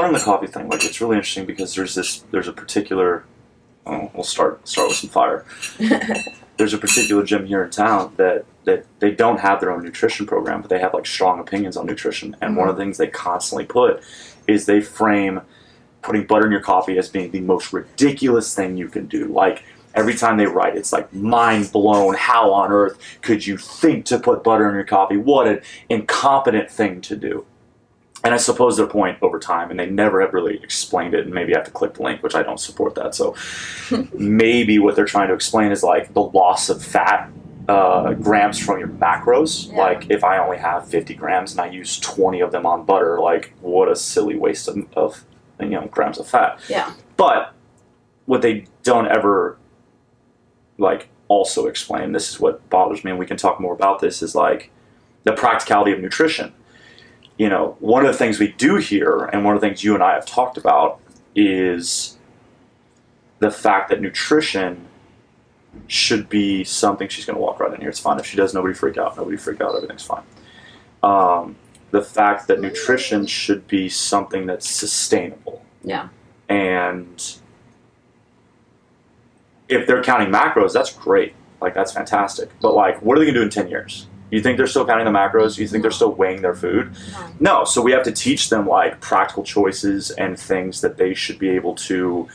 butter in the coffee thing, like, it's really interesting because there's a particular, we'll start with some fire. There's a particular gym here in town that they don't have their own nutrition program, but they have like strong opinions on nutrition. And one of the things they constantly put is they frame putting butter in your coffee as being the most ridiculous thing you can do. Like, every time they write, it's like, mind blown, how on earth could you think to put butter in your coffee? What an incompetent thing to do. And I suppose their point over time, and they never have really explained it, and maybe I have to click the link, which I don't support that. So maybe what they're trying to explain is like the loss of fat grams from your macros. Yeah. Like, if I only have 50 grams and I use 20 of them on butter, like, what a silly waste of grams of fat. Yeah. But what they don't ever like also explain, this is what bothers me, and we can talk more about this, is like the practicality of nutrition. You know, one of the things we do here, and one of the things you and I have talked about, is the fact that nutrition should be something. She's going to walk right in here. It's fine. If she does, nobody freak out. Nobody freak out. Everything's fine. The fact that nutrition should be something that's sustainable. Yeah. And if they're counting macros, that's great. Like, that's fantastic. But, like, what are they going to do in 10 years? You think they're still counting the macros? You think they're still weighing their food? No. So we have to teach them, like, practical choices and things that they should be able to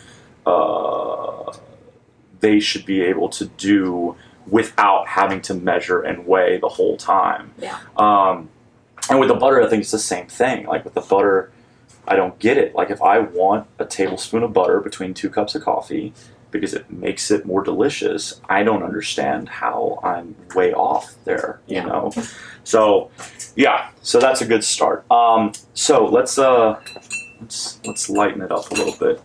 do without having to measure and weigh the whole time. Yeah. And with the butter, I think it's the same thing. Like, with the butter, I don't get it. Like, if I want a tablespoon of butter between 2 cups of coffee because it makes it more delicious, I don't understand how I'm way off there, you know? So, yeah, so that's a good start. So let's lighten it up a little bit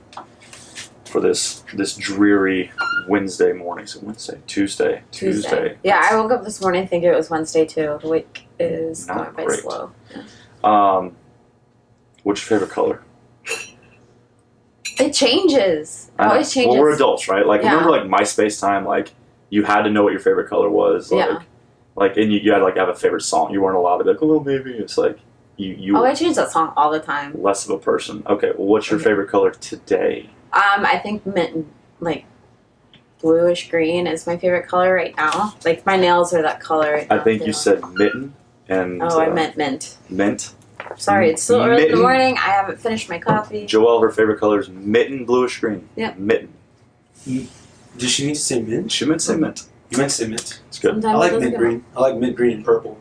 for this dreary Wednesday morning. So Tuesday. Yeah, I woke up this morning thinking it was Wednesday too. The week is not going by slow. Yeah. What's your favorite color? It changes. It always changes. Well, we're adults, right? Like, remember, like, MySpace time, like, you had to know what your favorite color was. Like, like, and you had to, like, have a favorite song. You weren't allowed to be like, oh, maybe. It's like, you I change that song all the time. Less of a person. Okay, well, what's your favorite color today? I think mint, like, bluish green is my favorite color right now. Like, my nails are that color right now. I think you said mitten. And I meant mint. Mint? Sorry, it's still early in the morning. I haven't finished my coffee. Joelle, her favorite color is mitten, bluish green. Yeah. Mitten. Does she need to say mint? She meant to say mint. You meant to say mint. It's good. Sometimes I like mint green. I like mint green and purple.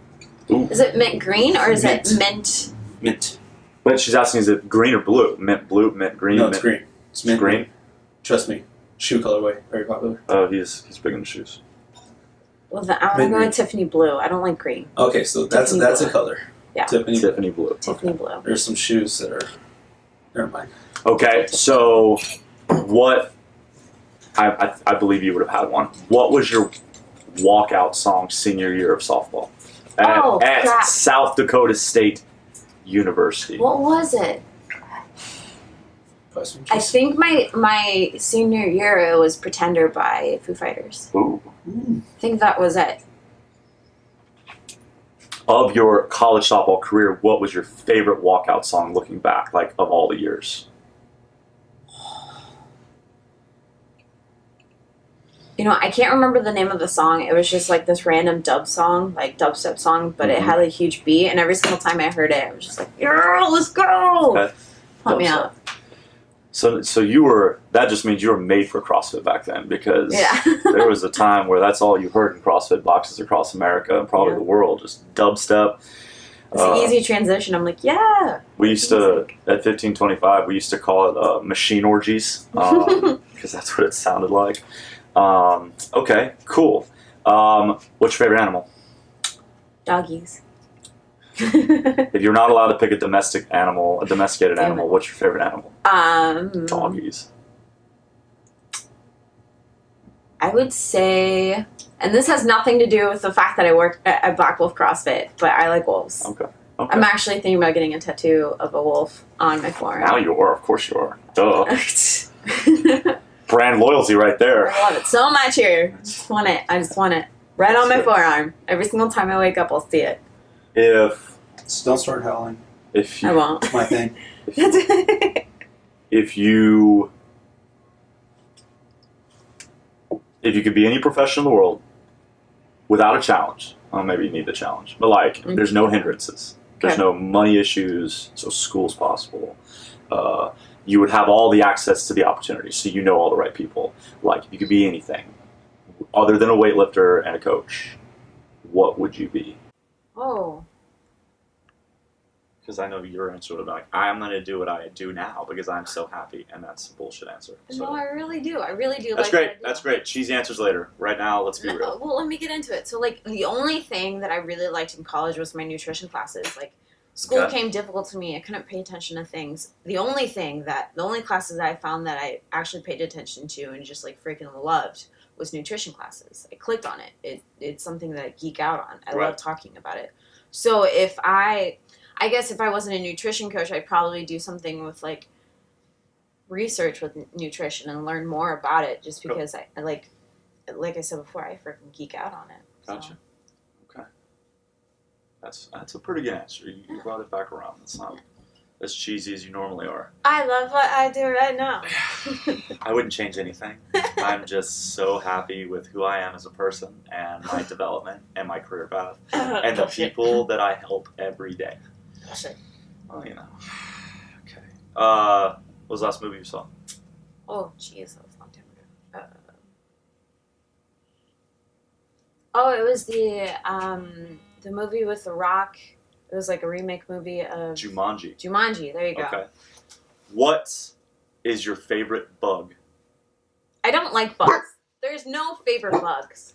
Ooh. Is it mint green or is it mint? Mint. But she's asking, is it green or blue? Mint blue, mint green? No, it's green. It's mint green. Trust me. Shoe colorway. Very popular. Oh, he's big into shoes. Well, then I'm going Tiffany blue. I don't like green. Okay, so that's a color. Yeah. Tiffany blue. Tiffany blue. There's some shoes that are... Never mind. Okay, so what... I believe you would have had one. What was your walkout song senior year of softball? At South Dakota State University. What was it? I think my senior year it was Pretender by Foo Fighters. Ooh. I think that was it. Of your college softball career, what was your favorite walkout song looking back, like, of all the years? You know, I can't remember the name of the song. It was just like this random dubstep song, but it had a huge beat, and every single time I heard it, I was just like, yeah, let's go! Okay. Pump me up. So you were, that just means you were made for CrossFit back then, because there was a time where that's all you heard in CrossFit boxes across America and probably the world, just dubstep. It's an easy transition. I'm like, yeah. We used to, at 1525, we used to call it machine orgies, because that's what it sounded like. Okay, cool. What's your favorite animal? Doggies. If you're not allowed to pick a domesticated animal, what's your favorite animal? Doggies. I would say, and this has nothing to do with the fact that I work at Black Wolf CrossFit, but I like wolves. Okay. I'm actually thinking about getting a tattoo of a wolf on my forearm. Now you are, of course you are. Duh. Brand loyalty right there. I love it so much here. I just want it. Right on my forearm. Every single time I wake up, I'll see it. Don't start howling. I won't. My thing. If you could be any profession in the world without a challenge, well, maybe you need the challenge, but like, there's no hindrances. There's no money issues, so school's possible. You would have all the access to the opportunities, so you know all the right people. Like, you could be anything other than a weightlifter and a coach. What would you be? Oh. Because I know your answer would be like, I'm going to do what I do now because I'm so happy, and that's a bullshit answer. So. No, I really do. I really do. That's great. That's great. Cheesy answers later. Right now, let's be real. Well, let me get into it. So, like, the only thing that I really liked in college was my nutrition classes. Like, school came difficult to me. I couldn't pay attention to things. The only classes that I found that I actually paid attention to and just, like, freaking loved was nutrition classes. I clicked on it. It's something that I geek out on. I love talking about it. So, I guess if I wasn't a nutrition coach, I'd probably do something with, like, research with nutrition and learn more about it just because I like I said before, I freaking geek out on it. So. Gotcha. Okay. That's a pretty good answer. You brought it back around. It's not as cheesy as you normally are. I love what I do right now. I wouldn't change anything. I'm just so happy with who I am as a person and my development and my career path and the people that I help every day. Well, you know. Okay. What was the last movie you saw? Oh, jeez, that was a long time ago. It was the movie with The Rock. It was like a remake movie of Jumanji. There you go. Okay. What is your favorite bug? I don't like bugs. There's no favorite bugs.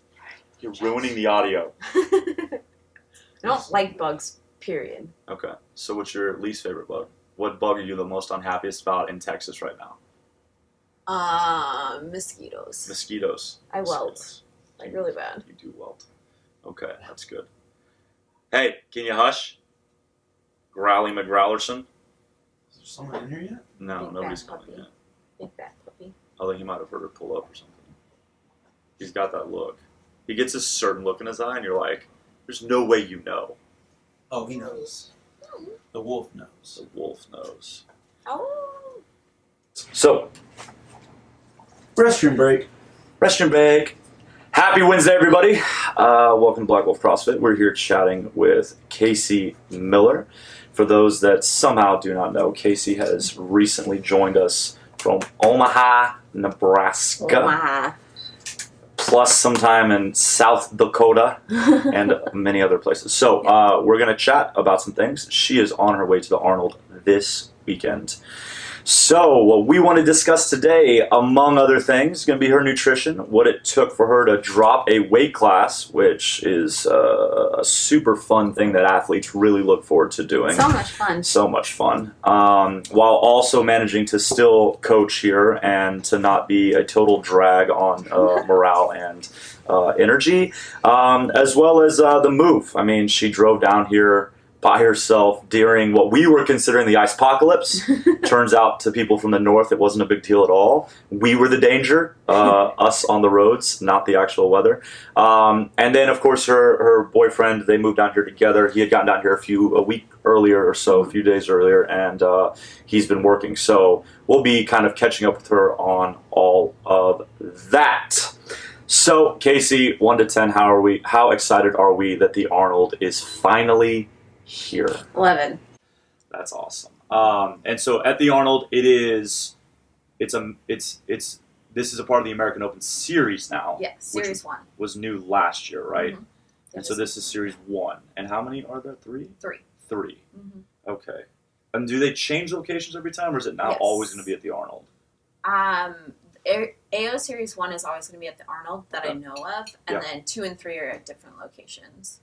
You're ruining the audio. I don't like bugs. Period. Okay. So what's your least favorite bug? What bug are you the most unhappiest about in Texas right now? Mosquitoes. Mosquitoes. I welt. Like, really bad. You do welt. Okay, that's good. Hey, can you hush? Growly McGrowlerson? Is there someone in here yet? No, Big nobody's fat coming puppy. yet. Big fat puppy. Although he might have heard her pull up or something. He's got that look. He gets a certain look in his eye, and you're like, there's no way you know. Oh, he knows. The wolf knows. The wolf knows. Oh. So, Restroom break. restroom break. Happy Wednesday, everybody. Welcome to Black Wolf CrossFit. We're here chatting with Kay Cee Miller. For those that somehow do not know, Kay Cee has recently joined us from Omaha, Nebraska. Plus some time in South Dakota and many other places. So we're going to chat about some things. She is on her way to the Arnold this weekend. So what we want to discuss today, among other things, is going to be her nutrition, what it took for her to drop a weight class, which is a super fun thing that athletes really look forward to doing. So much fun. So much fun. While also managing to still coach here and to not be a total drag on morale and energy, as well as the move. I mean, she drove down here by herself during what we were considering the ice-pocalypse. Turns out to people from the north it wasn't a big deal at all. We were the danger, us on the roads, not the actual weather. And then, of course, her boyfriend, they moved down here together. He had gotten down here a week earlier or so, a few days earlier, and he's been working. So we'll be kind of catching up with her on all of that. So, Kay Cee, 1 to 10, how excited are we that the Arnold is finally here? 11. That's awesome. And so at the Arnold, this is a part of the American Open Series now. Yeah, Series 1. Was new last year, right? Mm-hmm. And so this is Series 1. And how many are there? 3? 3. 3. Mm-hmm. Okay. And do they change locations every time, or is it now always going to be at the Arnold? AO Series 1 is always going to be at the Arnold that I know of, and then 2 and 3 are at different locations.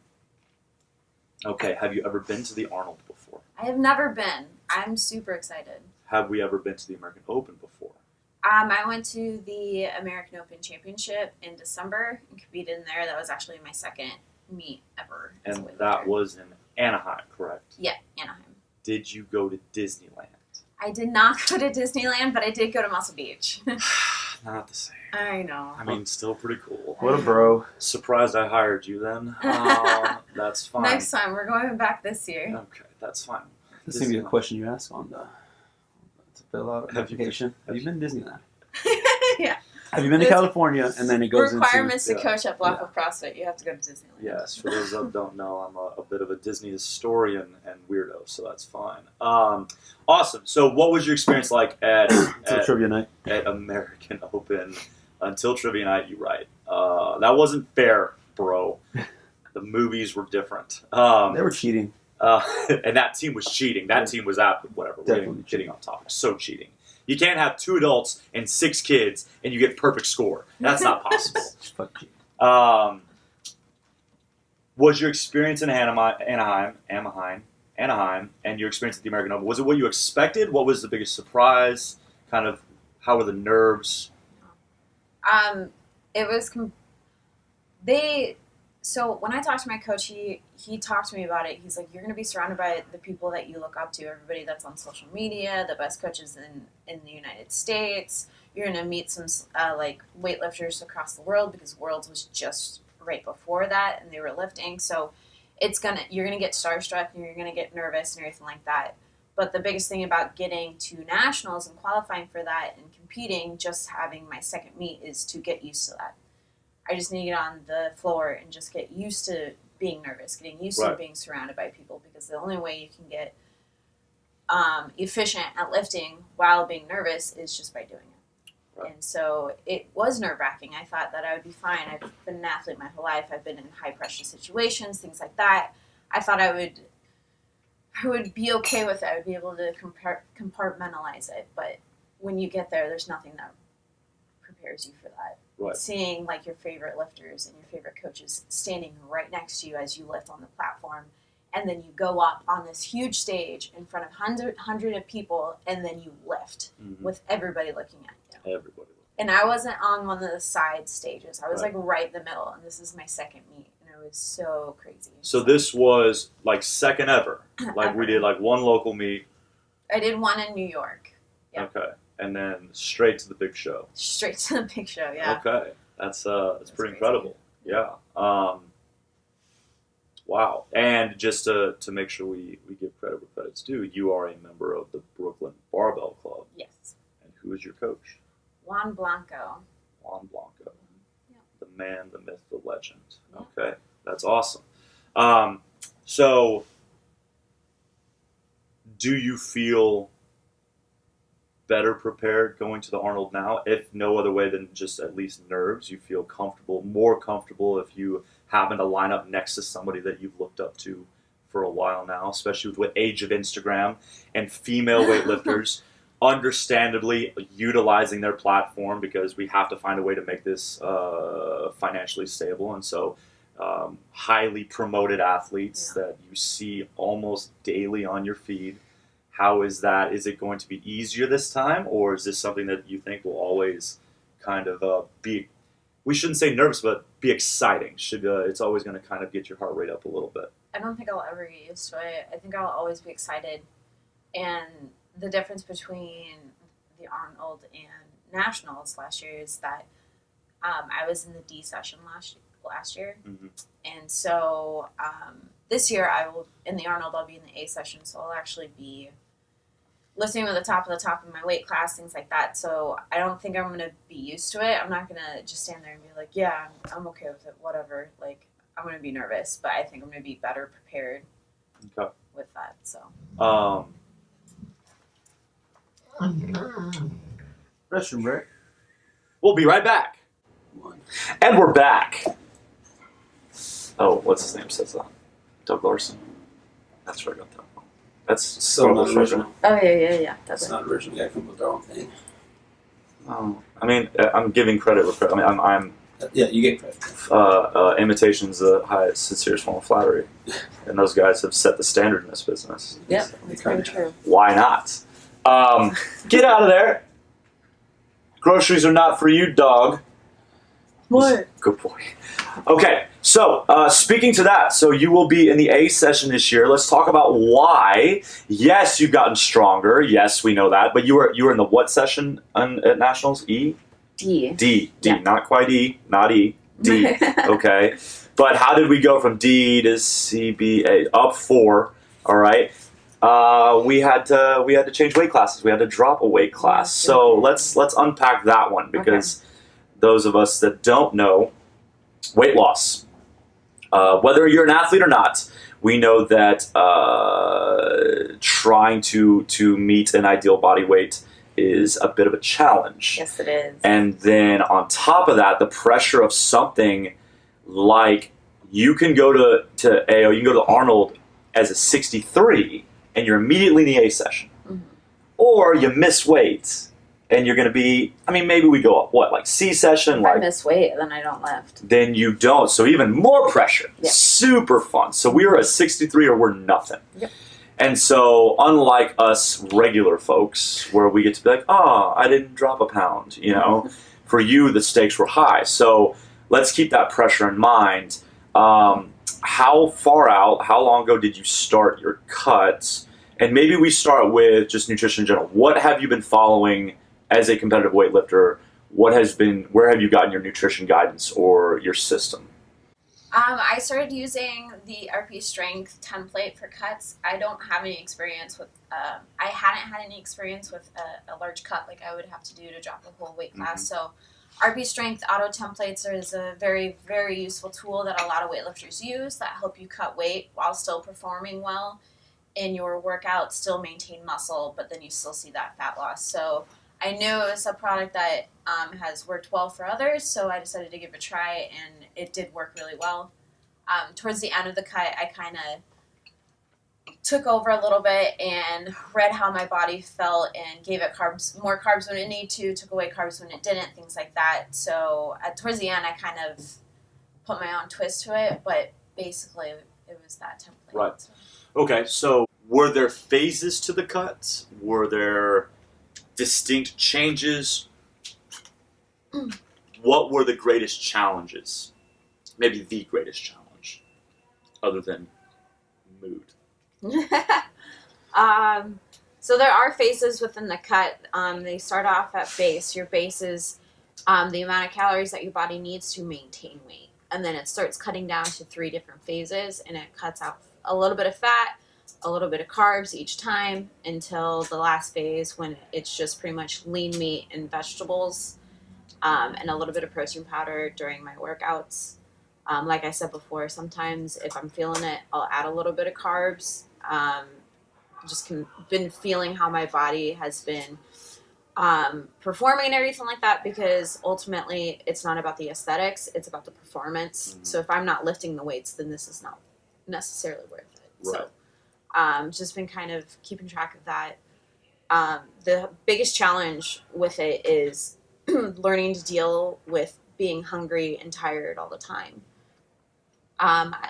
Okay, have you ever been to the Arnold before? I have never been. I'm super excited. Have we ever been to the American Open before? I went to the American Open Championship in December and competed in there. That was actually my second meet ever. And that was in Anaheim, correct? Yeah, Anaheim. Did you go to Disneyland? I did not go to Disneyland, but I did go to Muscle Beach. Not the same. I know. I mean, still pretty cool. What a bro. Surprised I hired you then. That's fine. Next time. We're going back this year. Okay, that's fine. This is going to be a question you ask on the fill out an application. Have you been to Disneyland? Yeah. Have you been to California? And then it goes requirements into... to coach at Black Wolf CrossFit. You have to go to Disneyland. Yes, for those that don't know, I'm a bit of a Disney historian and weirdo, so that's fine. Awesome. So what was your experience like at trivia night? At American Open until trivia night? You're right. That wasn't fair, bro. The movies were different. They were cheating. And that team was cheating. That team was whatever. We're getting off topic. So cheating. You can't have 2 adults and 6 kids and you get perfect score. That's not possible. Was your experience in Anaheim, and your experience at the American Open, was it what you expected? What was the biggest surprise? Kind of, how were the nerves? It was. So when I talked to my coach, he talked to me about it. He's like, you're going to be surrounded by the people that you look up to, everybody that's on social media, the best coaches in the United States. You're going to meet some like weightlifters across the world, because Worlds was just right before that and they were lifting. So you're going to get starstruck and you're going to get nervous and everything like that. But the biggest thing about getting to nationals and qualifying for that and competing, just having my second meet, is to get used to that. I just need to get on the floor and just get used to being nervous, getting used to being surrounded by people, because the only way you can get efficient at lifting while being nervous is just by doing it. Right. And so it was nerve-wracking. I thought that I would be fine. I've been an athlete my whole life. I've been in high-pressure situations, things like that. I thought I would be okay with it. I would be able to compartmentalize it. But when you get there, there's nothing that prepares you for that. Right. Seeing like your favorite lifters and your favorite coaches standing right next to you as you lift on the platform, and then you go up on this huge stage in front of hundred of people, and then you lift with everybody looking at you. Everybody. And I wasn't on one of the side stages. I was like right in the middle, and this is my second meet, and it was so crazy. So this was like second ever. Like we did like one local meet. I did one in New York. Yep. Okay. And then straight to the big show. Straight to the big show, yeah. Okay, that's pretty crazy. Incredible. Yeah. Wow. And just to make sure we give credit where credit's due, you are a member of the Brooklyn Barbell Club. Yes. And who is your coach? Juan Blanco. Juan Blanco. Yeah. The man, the myth, the legend. Yeah. Okay, that's awesome. So, do you feel better prepared going to the Arnold now, if no other way than just at least nerves? You feel more comfortable if you happen to line up next to somebody that you've looked up to for a while now, especially with the age of Instagram and female weightlifters understandably utilizing their platform, because we have to find a way to make this financially stable. And so highly promoted athletes that you see almost daily on your feed. How is that? Is it going to be easier this time, or is this something that you think will always kind of be, we shouldn't say nervous, but be exciting? It's always going to kind of get your heart rate up a little bit? I don't think I'll ever get used to it. I think I'll always be excited. And the difference between the Arnold and Nationals last year is that I was in the D session last year. Mm-hmm. And so this year in the Arnold, I'll be in the A session, so I'll actually be lifting with the top of my weight class, things like that. So I don't think I'm going to be used to it. I'm not going to just stand there and be like, yeah, I'm okay with it, whatever. Like, I'm going to be nervous, but I think I'm going to be better prepared with that. So. Restroom break. We'll be right back. And we're back. Oh, what's his name says that? Doug Larson. That's where I got that one. That's so not original. Oh, yeah. That's not original. Yeah, come up with their own thing. Oh, I mean, I'm giving credit where credit. I mean, I'm yeah, you get credit. Imitation's the highest, sincerest form of flattery, and those guys have set the standard in this business. Yep, that's very true. Why not? Get out of there. Groceries are not for you, dog. What? Good boy. Okay, so speaking to that, so you will be in the A session this year. Let's talk about why. Yes, you've gotten stronger. Yes, we know that. But you were in the what session at Nationals? E? D. Yeah. Not quite E, not E. D. Okay. But how did we go from D to C, B, A? Up 4. All right. we had to change weight classes. We had to drop a weight class. So let's unpack that one, because those of us that don't know, weight loss, whether you're an athlete or not, we know that trying to meet an ideal body weight is a bit of a challenge. Yes, it is. And then on top of that, the pressure of something like, you can go to AO, you can go to Arnold as a 63 and you're immediately in the A session. Mm-hmm. Or you miss weight and you're going to be, I mean, maybe we go up, like C session? If I miss weight, then I don't lift. Then you don't. So even more pressure. Yep. Super fun. So we are a 63 or we're nothing. Yep. And so unlike us regular folks, where we get to be like, oh, I didn't drop a pound, for you, the stakes were high. So let's keep that pressure in mind. How far out, how long ago did you start your cuts? And maybe we start with just nutrition in general. What have you been following as a competitive weightlifter? Where have you gotten your nutrition guidance or your system? I started using the RP Strength template for cuts. I don't have any experience with, I hadn't had any experience with a large cut like I would have to do to drop a whole weight class. So RP Strength auto templates is a very, very useful tool that a lot of weightlifters use that help you cut weight while still performing well in your workout, still maintain muscle, but then you still see that fat loss. So I knew it was a product that has worked well for others, so I decided to give it a try, and it did work really well. Towards the end of the cut, I kind of took over a little bit and read how my body felt and gave it more carbs when it needed to, took away carbs when it didn't, things like that. So towards the end, I kind of put my own twist to it, but basically it was that template. Right. So. Okay, so were there phases to the cuts? Were there distinct changes? What were the greatest challenges? Maybe the greatest challenge, other than mood. So there are phases within the cut. They start off at base. Your base is the amount of calories that your body needs to maintain weight. And then it starts cutting down to 3 different phases, and it cuts out a little bit of fat, a little bit of carbs each time, until the last phase when it's just pretty much lean meat and vegetables, and a little bit of protein powder during my workouts. Like I said before, sometimes if I'm feeling it, I'll add a little bit of carbs. Been feeling how my body has been performing and everything like that, because ultimately it's not about the aesthetics, it's about the performance. Mm-hmm. So if I'm not lifting the weights, then this is not necessarily worth it. Right. So just been kind of keeping track of that. The biggest challenge with it is learning to deal with being hungry and tired all the time.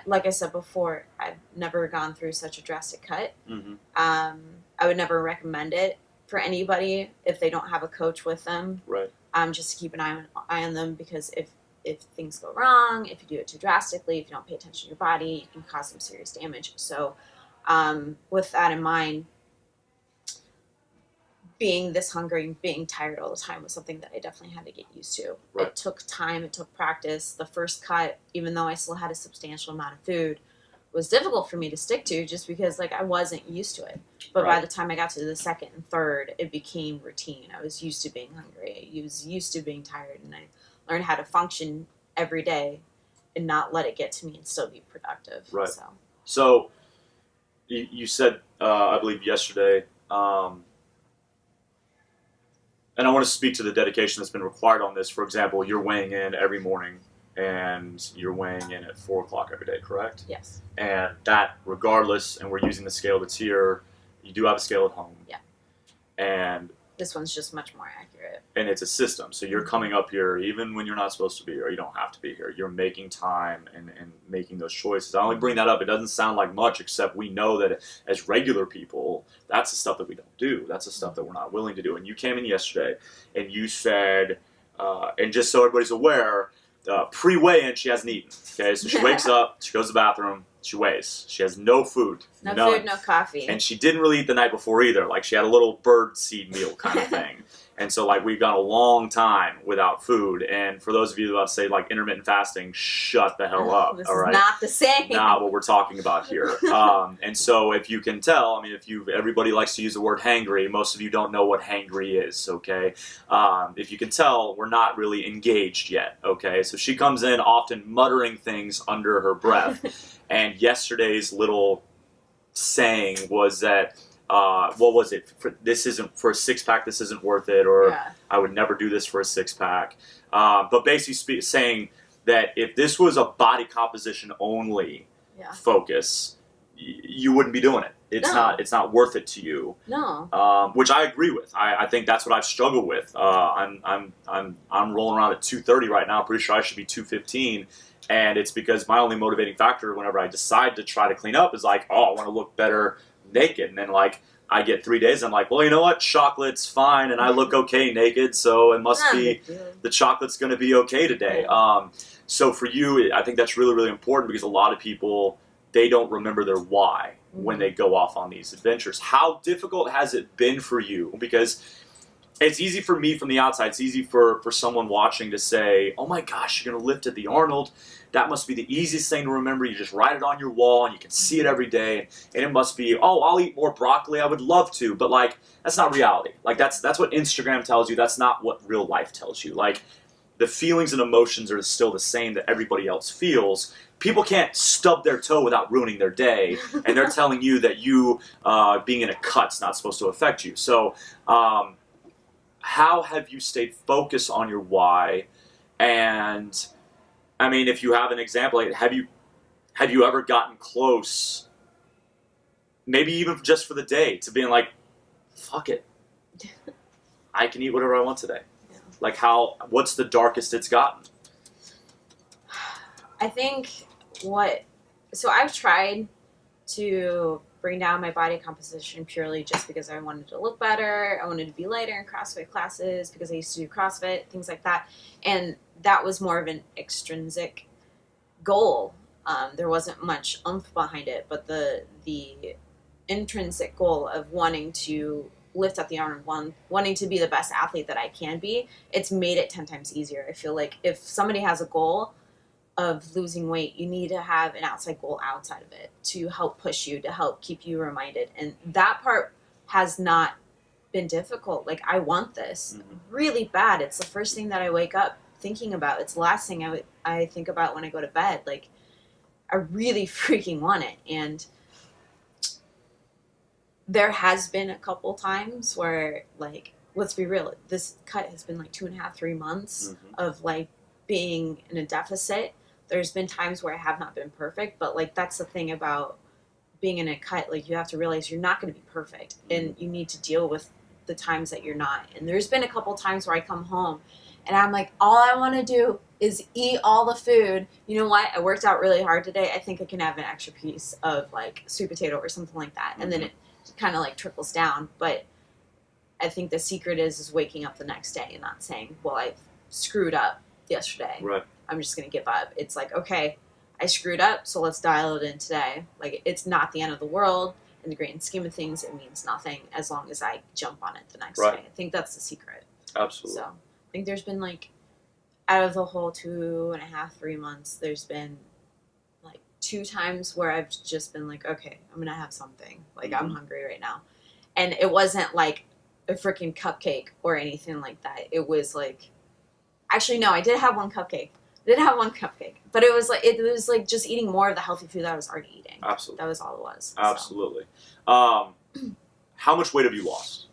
Like I said before, I've never gone through such a drastic cut. Mm-hmm. I would never recommend it for anybody if they don't have a coach with them. Right. Just to keep an eye on them, because if things go wrong, if you do it too drastically, if you don't pay attention to your body, you can cause some serious damage. So with that in mind, being this hungry and being tired all the time was something that I definitely had to get used to. Right. It took time, it took practice. The first cut, even though I still had a substantial amount of food, was difficult for me to stick to, just because I wasn't used to it. But by the time I got to the second and third, it became routine. I was used to being hungry. I was used to being tired, and I learned how to function every day and not let it get to me and still be productive. Right. So you said, I believe yesterday, and I want to speak to the dedication that's been required on this. For example, you're weighing in every morning, and you're weighing in at 4 o'clock every day, correct? Yes. And that, regardless, and we're using the scale that's here, you do have a scale at home. Yeah. And this one's just much more accurate. And it's a system. So you're coming up here even when you're not supposed to be here, or you don't have to be here. You're making time and making those choices. I only bring that up. It doesn't sound like much, except we know that as regular people, that's the stuff that we don't do. That's the stuff that we're not willing to do. And you came in yesterday and you said, and just so everybody's aware, pre-weigh-in, she hasn't eaten. Okay, so she wakes up, she goes to the bathroom, she weighs. She has no food. No food, no coffee. And she didn't really eat the night before either. Like, she had a little bird seed meal kind of thing. And so, like, we've gone a long time without food. And for those of you about to say, like, intermittent fasting, shut the hell up. This all is right? not the same. Not what we're talking about here. And so, if you can tell, I mean, everybody likes to use the word hangry. Most of you don't know what hangry is, okay? If you can tell, we're not really engaged yet, okay? So she comes in often muttering things under her breath. And yesterday's little saying was that, what was it? This isn't for a 6-pack. This isn't worth it, or I would never do this for a 6-pack. But basically saying that if this was a body composition only focus, you wouldn't be doing it. It's not worth it to you. No. Which I agree with. I think that's what I've struggled with. I'm rolling around at 230 right now. Pretty sure I should be 215. And it's because my only motivating factor whenever I decide to try to clean up is like, oh, I want to look better naked. And then, like, I get 3 days, I'm like, well, you know what? Chocolate's fine, and I look okay naked, so it must be the chocolate's going to be okay today. So for you, I think that's really, really important because a lot of people, they don't remember their why when they go off on these adventures. How difficult has it been for you? Because it's easy for me from the outside. It's easy for someone watching to say, oh my gosh, you're going to lift at the Arnold. That must be the easiest thing to remember. You just write it on your wall and you can see it every day. And it must be, oh, I'll eat more broccoli. I would love to. But, like, that's not reality. Like, that's what Instagram tells you. That's not what real life tells you. Like, the feelings and emotions are still the same that everybody else feels. People can't stub their toe without ruining their day. And they're telling you that you being in a cut's not supposed to affect you. So, how have you stayed focused on your why? And I mean, if you have an example, like, have you ever gotten close, maybe even just for the day, to being like, fuck it, I can eat whatever I want today? Yeah. Like, what's the darkest it's gotten? I think so I've tried to bring down my body composition purely just because I wanted to look better. I wanted to be lighter in CrossFit classes because I used to do CrossFit, things like that. And that was more of an extrinsic goal. There wasn't much oomph behind it, but the intrinsic goal of wanting to lift at the Arnold, wanting to be the best athlete that I can be, it's made it 10 times easier. I feel like if somebody has a goal of losing weight, you need to have an outside goal outside of it to help push you, to help keep you reminded. And that part has not been difficult. Like, I want this really bad. It's the first thing that I wake up thinking about. It's the last thing I think about when I go to bed. Like, I really freaking want it. And there has been a couple times where, like, let's be real, this cut has been like 2.5, 3 months of, like, being in a deficit. There's been times where I have not been perfect, but, like, that's the thing about being in a cut. Like, you have to realize you're not going to be perfect, and you need to deal with the times that you're not. And there's been a couple times where I come home and I'm like, all I want to do is eat all the food. You know what? I worked out really hard today. I think I can have an extra piece of, like, sweet potato or something like that. And then it kind of, like, trickles down. But I think the secret is waking up the next day and not saying, well, I screwed up yesterday. Right. I'm just going to give up. It's like, okay, I screwed up, so let's dial it in today. Like, it's not the end of the world. In the grand scheme of things, it means nothing as long as I jump on it the next day. I think that's the secret. Absolutely. So I think there's been, like, out of the whole 2.5, 3 months, there's been, like, 2 times where I've just been like, okay, I'm going to have something. Like, I'm hungry right now. And it wasn't, like, a freaking cupcake or anything like that. It was, like, actually, no, I did have one cupcake. But it was like just eating more of the healthy food that I was already eating. Absolutely. That was all it was. Absolutely. So. How much weight have you lost?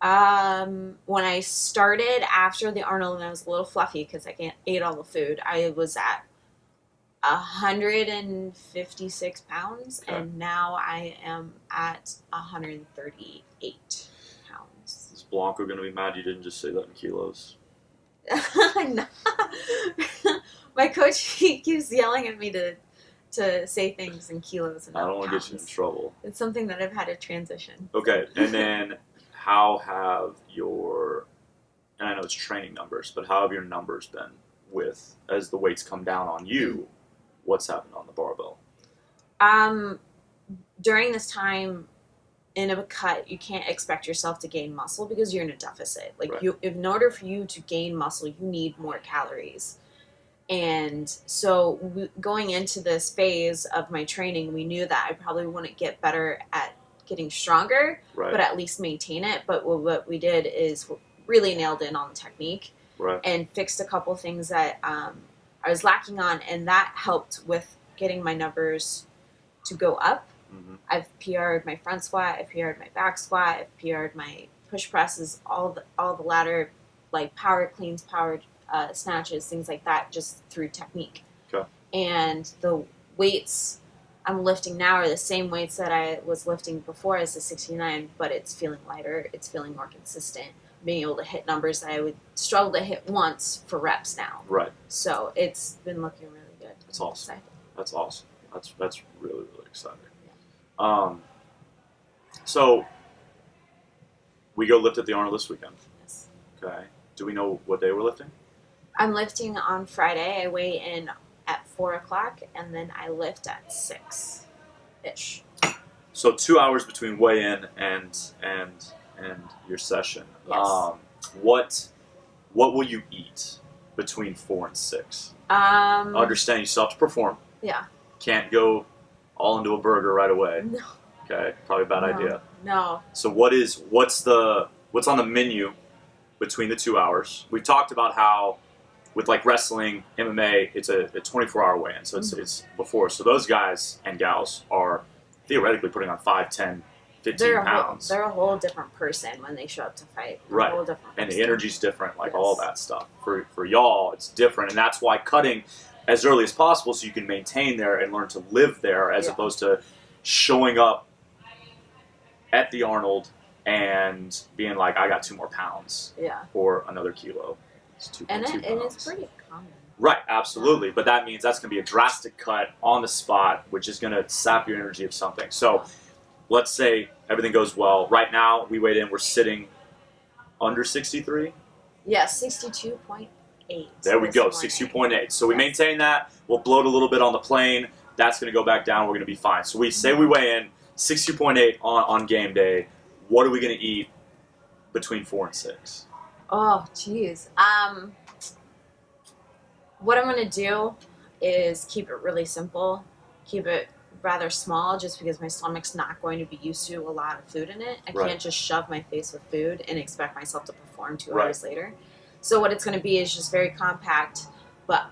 When I started after the Arnold, and I was a little fluffy because I ate all the food, I was at 156 pounds, and now I am at 138 pounds. Is Blanco going to be mad you didn't just say that in kilos? No. My coach, he keeps yelling at me to say things in kilos and not I don't want to pounds. get you in trouble. It's something that I've had to transition. Okay, and then how have your, and I know it's training numbers, but how have your numbers been with, as the weights come down on you, what's happened on the barbell? During this time, in a cut, you can't expect yourself to gain muscle because you're in a deficit. Like Right. in order for you to gain muscle, you need more calories. And so going into this phase of my training, we knew that I probably wouldn't get better at getting stronger, Right. but at least maintain it. But what we did is really nailed in on the technique Right. and fixed a couple things that I was lacking on, and that helped with getting my numbers to go up. Mm-hmm. I've PR'd my front squat, I've PR'd my back squat, I've PR'd my push presses, all the ladder, like power cleans, power snatches, things like that, just through technique. Okay. And the weights I'm lifting now are the same weights that I was lifting before as the 69, but it's feeling lighter, it's feeling more consistent, being able to hit numbers that I would struggle to hit once for reps now. Right. So it's been looking really good. That's awesome. Excited. That's awesome. That's really, really exciting. So we go lift at the Arnold this weekend. Yes. Okay. Do we know what day we're lifting? I'm lifting on Friday. I weigh in at 4 o'clock, and then I lift at 6-ish. So 2 hours between weigh-in and your session. Yes. What will you eat between 4 and 6? Understand you still have to perform. Yeah. Can't go all into a burger right away. No. Okay, probably a bad idea. No. So what's on the menu between the 2 hours? We talked about how with like wrestling, MMA, it's a 24-hour weigh-in, so it's before. So those guys and gals are theoretically putting on 5, 10, 15 pounds. They're a whole different person when they show up to fight. Right. A whole different And the person. energy's different, like Yes. all that stuff. For y'all, it's different, and that's why cutting as early as possible so you can maintain there and learn to live there, as Yeah. opposed to showing up at the Arnold and being like, I got 2 more pounds Yeah. or another kilo. It's 2.2 And pounds. it's pretty common. Right, absolutely. But that means that's going to be a drastic cut on the spot, which is going to sap your energy of something. So let's say everything goes well. Right now, we weighed in, we're sitting under 63. Yeah, 62.8. There we go, this morning. 62.8. So we Yes. maintain that. We'll bloat a little bit on the plane. That's going to go back down. We're going to be fine. So we say we weigh in 62.8 on game day. What are we going to eat between 4 and 6? Oh, jeez. What I'm going to do is keep it really simple. Keep it rather small just because my stomach's not going to be used to a lot of food in it. I Right. can't just shove my face with food and expect myself to perform 2 Right. hours later. So what it's going to be is just very compact, but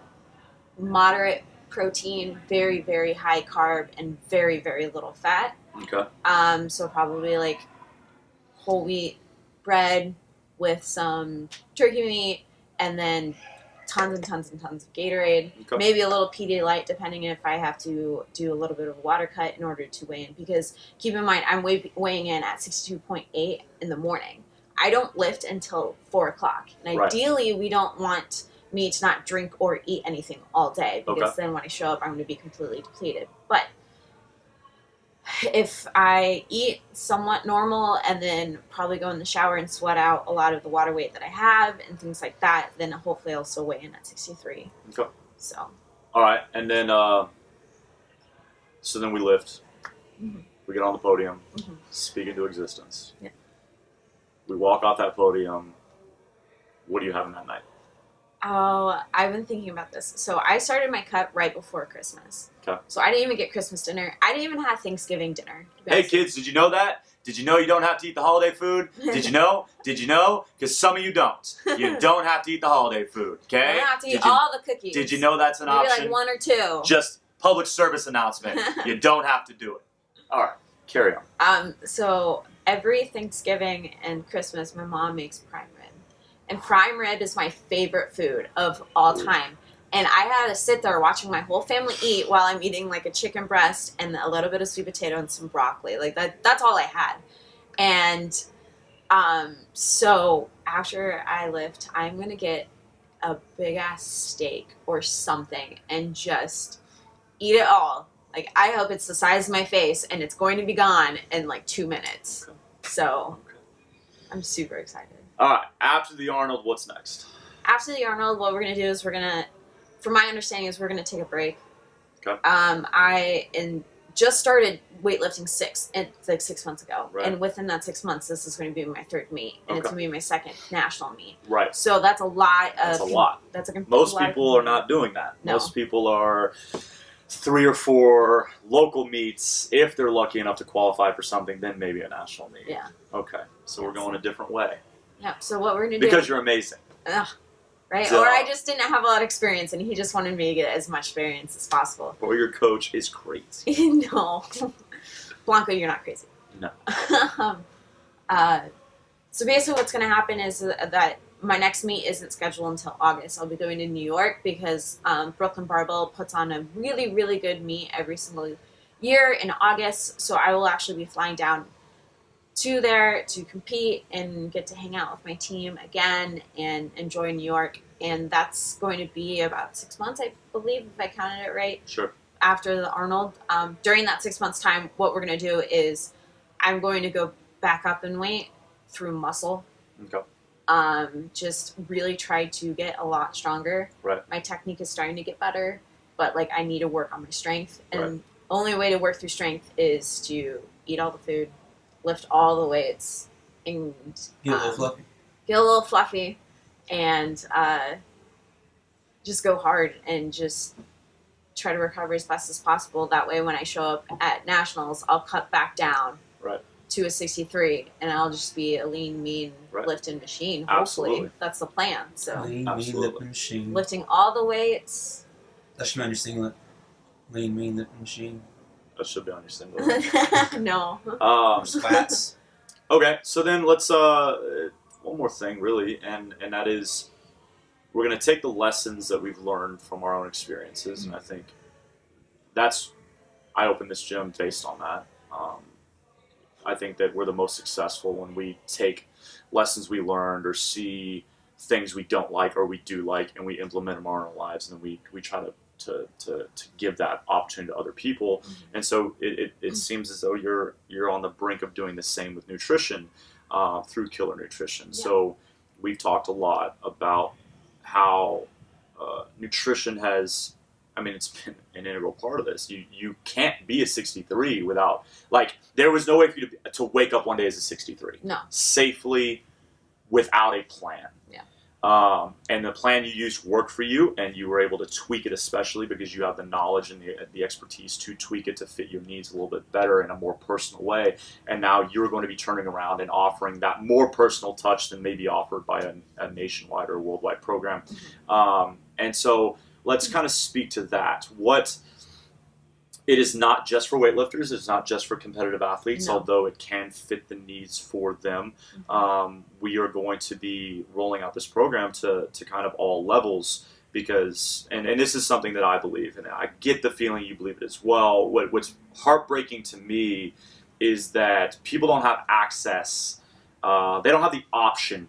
moderate protein, very, very high carb, and very, very little fat. Okay. So probably like whole wheat bread with some turkey meat, and then tons and tons and tons of Gatorade. Okay. Maybe a little Pedialyte, depending if I have to do a little bit of a water cut in order to weigh in. Because keep in mind, I'm weighing in at 62.8 in the morning. I don't lift until 4 o'clock. And Right. ideally, we don't want me to not drink or eat anything all day, because Okay. then when I show up, I'm going to be completely depleted. But if I eat somewhat normal and then probably go in the shower and sweat out a lot of the water weight that I have and things like that, then hopefully I'll still weigh in at 63. Okay. So, All right, and then so then we lift. Mhm. We get on the podium, Mhm. speak into existence. Yeah. We walk off that podium. What are you having that night? oh, I've been thinking about this. So I started my cut right before Christmas. Okay. So I didn't even get Christmas dinner. I didn't even have Thanksgiving dinner. to be Hey honest. kids, did you know that? Did you know you don't have to eat the holiday food? Did you know? Did you know? Because some of you don't. You don't have to eat the holiday food, I okay? don't have to eat Did you- all the cookies. Did you know that's an Maybe option? like 1 or 2. Just public service announcement. You don't have to do it. All right, carry on. So every Thanksgiving and Christmas, my mom makes prime rib. And prime rib is my favorite food of all time. And I had to sit there watching my whole family eat while I'm eating like a chicken breast and a little bit of sweet potato and some broccoli. Like that's all I had. And so after I lift, I'm going to get a big ass steak or something and just eat it all. Like, I hope it's the size of my face and it's going to be gone in like 2 minutes. So Okay. I'm super excited. All right, after the Arnold, what's next? After the Arnold, what we're going to do is from my understanding, is we're going to take a break. Okay. I, in just started weightlifting 6 months ago. Right. And within that 6 months, this is going to be my third meet. And it's Okay. going to be my second national meet. Right. So that's a lot. That's a lot. That's a Most lot of people are not doing that. No. Most people are 3 or 4 local meets. If they're lucky enough to qualify for something, then maybe a national meet. Yeah. Okay. So we're going a different way. Yeah. So what we're going to do. Because you're amazing. Right? So- Or I just didn't have a lot of experience, and he just wanted me to get as much experience as possible. Or your coach is crazy. No. Blanco, you're not crazy. No. So basically what's going to happen is that my next meet isn't scheduled until August. I'll be going to New York because Brooklyn Barbell puts on a really, really good meet every single year in August. So I will actually be flying down to there to compete and get to hang out with my team again and enjoy New York. And that's going to be about 6 months, I believe, if I counted it right. Sure. After the Arnold. During that 6 months time, what we're going to do is I'm going to go back up in weight through muscle. Okay. Just really try to get a lot stronger. Right. My technique is starting to get better, but like I need to work on my strength. And Right. only way to work through strength is to eat all the food, lift all the weights, and Get a little fluffy. get a little fluffy, and just go hard and just try to recover as best as possible. That way, when I show up at nationals, I'll cut back down Right. to a 63, and I'll just be a lean, mean Right. lifting machine. Hopefully, Absolutely. that's the plan. So Lean, mean, Absolutely. lifting machine. lifting all the weights. That should be on your singlet. Lean, mean, lifting machine. That should be on your singlet. No. Squats. Okay, so then let's one more thing really, and that is we're going to take the lessons that we've learned from our own experiences, and I think I opened this gym based on that. I think that we're the most successful when we take lessons we learned or see things we don't like or we do like, and we implement them in our own lives, and then we try to give that opportunity to other people. And so it seems as though you're on the brink of doing the same with nutrition through Killer Nutrition. Yeah. So we've talked a lot about how nutrition has, I mean, it's been an integral part of this. You can't be a 63 without, like, there was no way for you to wake up one day as a 63. No. Safely, without a plan. Yeah. And the plan you used worked for you, and you were able to tweak it, especially because you have the knowledge and the expertise to tweak it to fit your needs a little bit better in a more personal way. And now you're going to be turning around and offering that more personal touch than maybe offered by a nationwide or worldwide program. And so let's kind of speak to that. It is not just for weightlifters. It's not just for competitive athletes, No. although it can fit the needs for them. We are going to be rolling out this program to kind of all levels because, and this is something that I believe, and I get the feeling you believe it as well. What's heartbreaking to me is that people don't have access. They don't have the option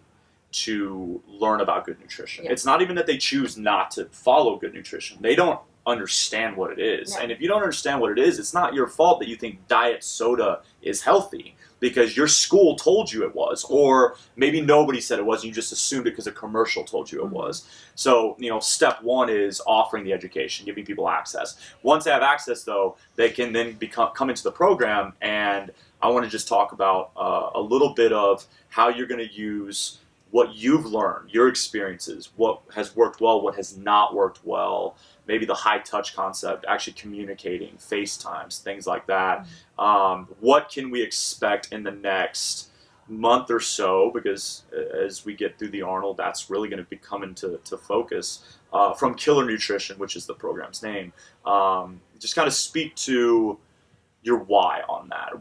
to learn about good nutrition. Yeah. It's not even that they choose not to follow good nutrition. They don't understand what it is. Yeah. And if you don't understand what it is, it's not your fault that you think diet soda is healthy because your school told you it was, or maybe nobody said it was and you just assumed it because a commercial told you it was. So, step one is offering the education, giving people access. Once they have access, though, they can then come into the program, and I want to just talk about a little bit of how you're going to use what you've learned, your experiences, what has worked well, what has not worked well, maybe the high touch concept, actually communicating, FaceTimes, things like that. What can we expect in the next month or so? Because as we get through the Arnold, that's really going to be coming to focus from Killer Nutrition, which is the program's name. Just kind of speak to your why on that.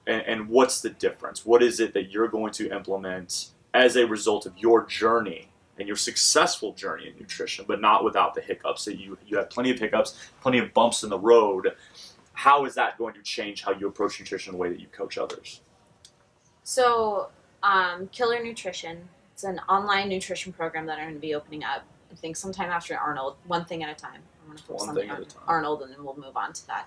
And what's the difference? What is it that you're going to implement as a result of your journey and your successful journey in nutrition, but not without the hiccups? That you have plenty of hiccups, plenty of bumps in the road. How is that going to change how you approach nutrition and the way that you coach others? So, Killer Nutrition, it's an online nutrition program that I'm going to be opening up, I think sometime after Arnold, one thing at a time. I'm going to focus on Arnold, and then we'll move on to that.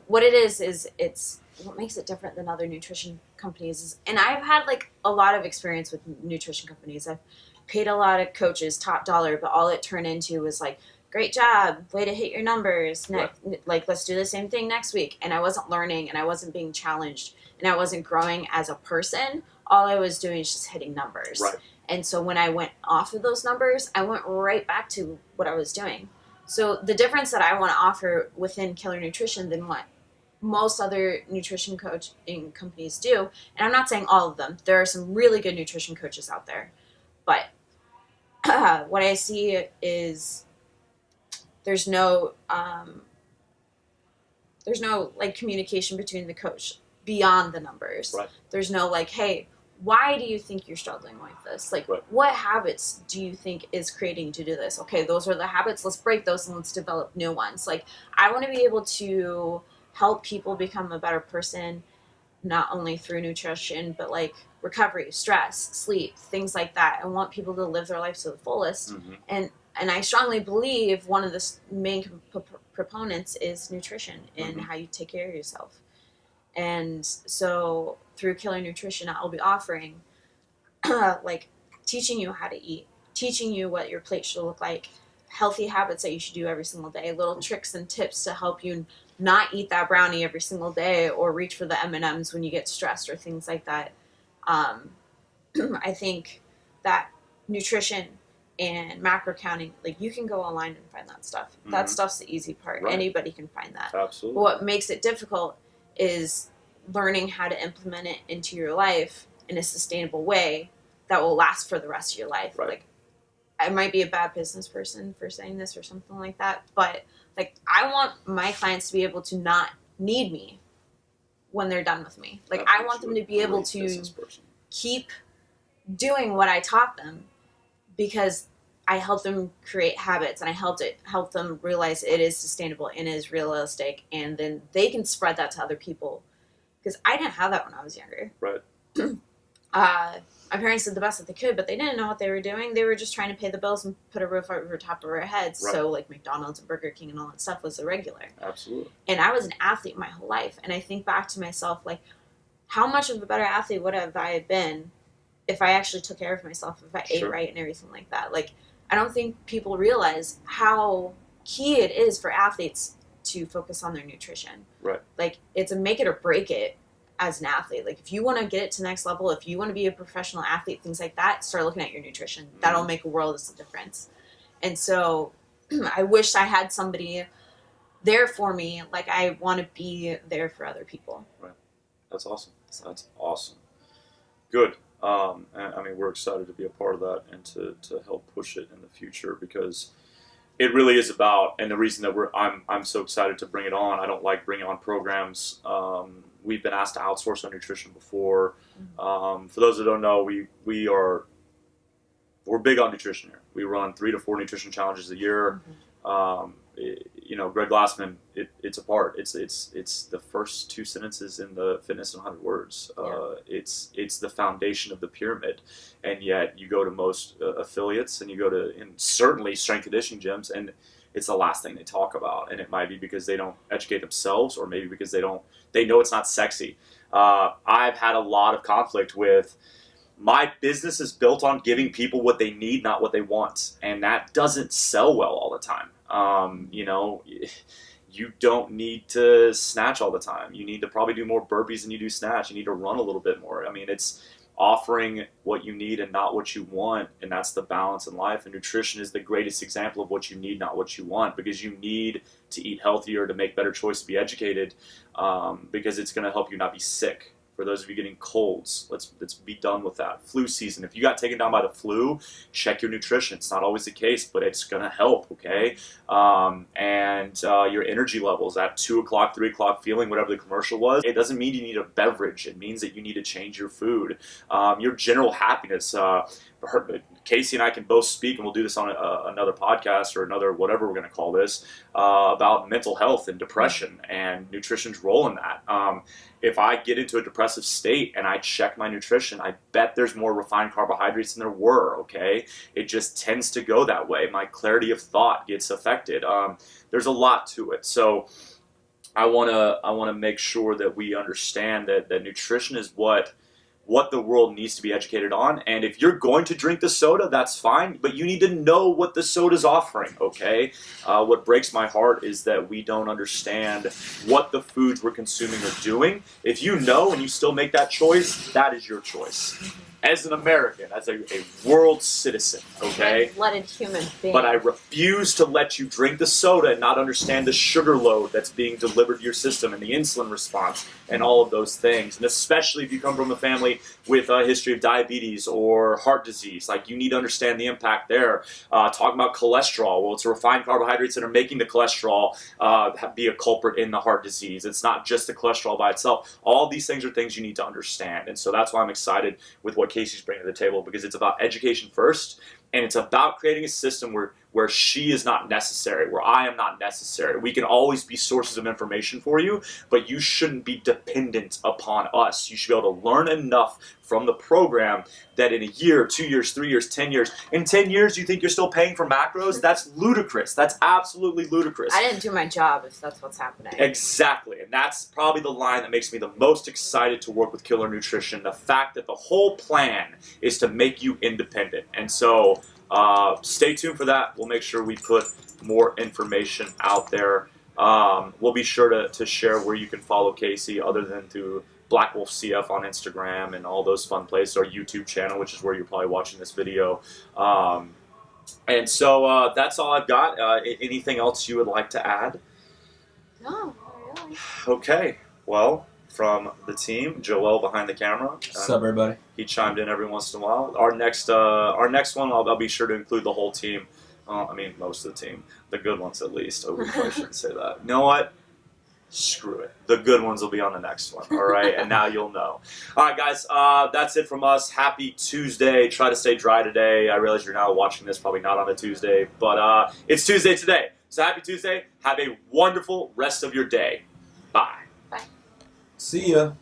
What it is it's what makes it different than other nutrition companies is, and I've had like a lot of experience with nutrition companies. I've paid a lot of coaches top dollar, but all it turned into was like great job, way to hit your numbers. Like, let's do the same thing next week. And I wasn't learning, and I wasn't being challenged, and I wasn't growing as a person. All I was doing is just hitting numbers. Right. And so when I went off of those numbers, I went right back to what I was doing. So the difference that I want to offer within Killer Nutrition than what most other nutrition coaching companies do, and I'm not saying all of them, there are some really good nutrition coaches out there, but what I see is there's no like communication between the coach beyond the numbers. Right. There's no like, hey, why do you think you're struggling like this? Like, right. What habits do you think is creating to do this? Okay, those are the habits. Let's break those and let's develop new ones. Like, I want to be able to help people become a better person, not only through nutrition, but like recovery, stress, sleep, things like that. I want people to live their life to the fullest. Mm-hmm. And I strongly believe one of the main proponents is nutrition and mm-hmm. how you take care of yourself. And so through Killer Nutrition, I'll be offering like teaching you how to eat, teaching you what your plate should look like, healthy habits that you should do every single day, little tricks and tips to help you not eat that brownie every single day or reach for the M&Ms when you get stressed or things like that. I think that nutrition and macro counting, like you can go online and find that stuff. Mm-hmm. That stuff's the easy part. Right. Anybody can find that. Absolutely. But what makes it difficult is learning how to implement it into your life in a sustainable way that will last for the rest of your life. Right. Like, I might be a bad business person for saying this or something like that, but like I want my clients to be able to not need me when they're done with me. Like I want them to be able to keep doing what I taught them because I helped them create habits and I help them realize it is sustainable and it is realistic, and then they can spread that to other people. Because I didn't have that when I was younger. Right. My parents did the best that they could, but they didn't know what they were doing. They were just trying to pay the bills and put a roof over top of our heads. Right. So like McDonald's and Burger King and all that stuff was the regular. Absolutely. And I was an athlete my whole life. And I think back to myself, like, how much of a better athlete would have I been if I actually took care of myself, if I ate right and everything like that? Like, I don't think people realize how key it is for athletes to focus on their nutrition. Right. Like, it's a make it or break it as an athlete. Like, if you want to get it to the next level, if you want to be a professional athlete, things like that, start looking at your nutrition. Mm-hmm. That'll make a world of difference. And so I wish I had somebody there for me. Like, I want to be there for other people. Right. That's awesome. That's awesome. Good. And I mean, we're excited to be a part of that and to help push it in the future, because it really is about, and the reason that I'm so excited to bring it on. I don't like bringing on programs. We've been asked to outsource our nutrition before. Mm-hmm. For those that don't know, we're big on nutrition here. We run 3 to 4 nutrition challenges a year. Mm-hmm. Greg Glassman, it's a part. It's the first 2 sentences in the Fitness in 100 Words. It's the foundation of the pyramid, and yet you go to most affiliates and you go to, and certainly strength conditioning gyms, and it's the last thing they talk about. And it might be because they don't educate themselves, or maybe because they know it's not sexy. I've had a lot of conflict with, my business is built on giving people what they need, not what they want, and that doesn't sell well all the time. You don't need to snatch all the time. You need to probably do more burpees than you do snatch. You need to run a little bit more. I mean, it's offering what you need and not what you want, and that's the balance in life. And nutrition is the greatest example of what you need, not what you want, because you need to eat healthier, to make better choices, to be educated, because it's going to help you not be sick. For those of you getting colds, let's be done with that. Flu season, if you got taken down by the flu, check your nutrition. It's not always the case, but it's going to help, okay? And your energy levels at 2 o'clock, 3 o'clock, feeling whatever the commercial was, it doesn't mean you need a beverage. It means that you need to change your food. Your general happiness. Kay Cee and I can both speak, and we'll do this on another podcast or another whatever we're going to call this, about mental health and depression and nutrition's role in that. If I get into a depressive state and I check my nutrition, I bet there's more refined carbohydrates than there were, okay? It just tends to go that way. My clarity of thought gets affected. There's a lot to it. So I want to make sure that we understand that nutrition is what what the world needs to be educated on. And if you're going to drink the soda, that's fine, but you need to know what the soda's offering, okay? What breaks my heart is that we don't understand what the foods we're consuming are doing. If you know and you still make that choice, that is your choice. As an American, as a world citizen, okay? Red-blooded human being. But I refuse to let you drink the soda and not understand the sugar load that's being delivered to your system and the insulin response and all of those things. And especially if you come from a family with a history of diabetes or heart disease, like you need to understand the impact there. Talking about cholesterol, well, it's refined carbohydrates that are making the cholesterol be a culprit in the heart disease. It's not just the cholesterol by itself. All these things are things you need to understand. And so that's why I'm excited with what Kay Cee's bringing to the table, because it's about education first, and it's about creating a system where she is not necessary, where I am not necessary. We can always be sources of information for you, but you shouldn't be dependent upon us. You should be able to learn enough from the program that in a year, 2 years, 3 years, 10 years, in 10 years you think you're still paying for macros? That's ludicrous. That's absolutely ludicrous. I didn't do my job if that's what's happening. Exactly, and that's probably the line that makes me the most excited to work with Killer Nutrition, the fact that the whole plan is to make you independent. And so stay tuned for that. We'll make sure we put more information out there. We'll be sure to share where you can follow Kay Cee other than through Black Wolf CF on Instagram and all those fun places, our YouTube channel, which is where you're probably watching this video. And so that's all I've got. Anything else you would like to add? No, not really. Okay, well, from the team, Joel behind the camera. What's up, everybody? He chimed in every once in a while. Our next one, I'll be sure to include the whole team. I mean, most of the team. The good ones, at least. Oh, we probably shouldn't say that. You know what? Screw it. The good ones will be on the next one, all right? And now you'll know. All right, guys, that's it from us. Happy Tuesday. Try to stay dry today. I realize you're now watching this probably not on a Tuesday, but it's Tuesday today. So happy Tuesday. Have a wonderful rest of your day. Bye. See ya.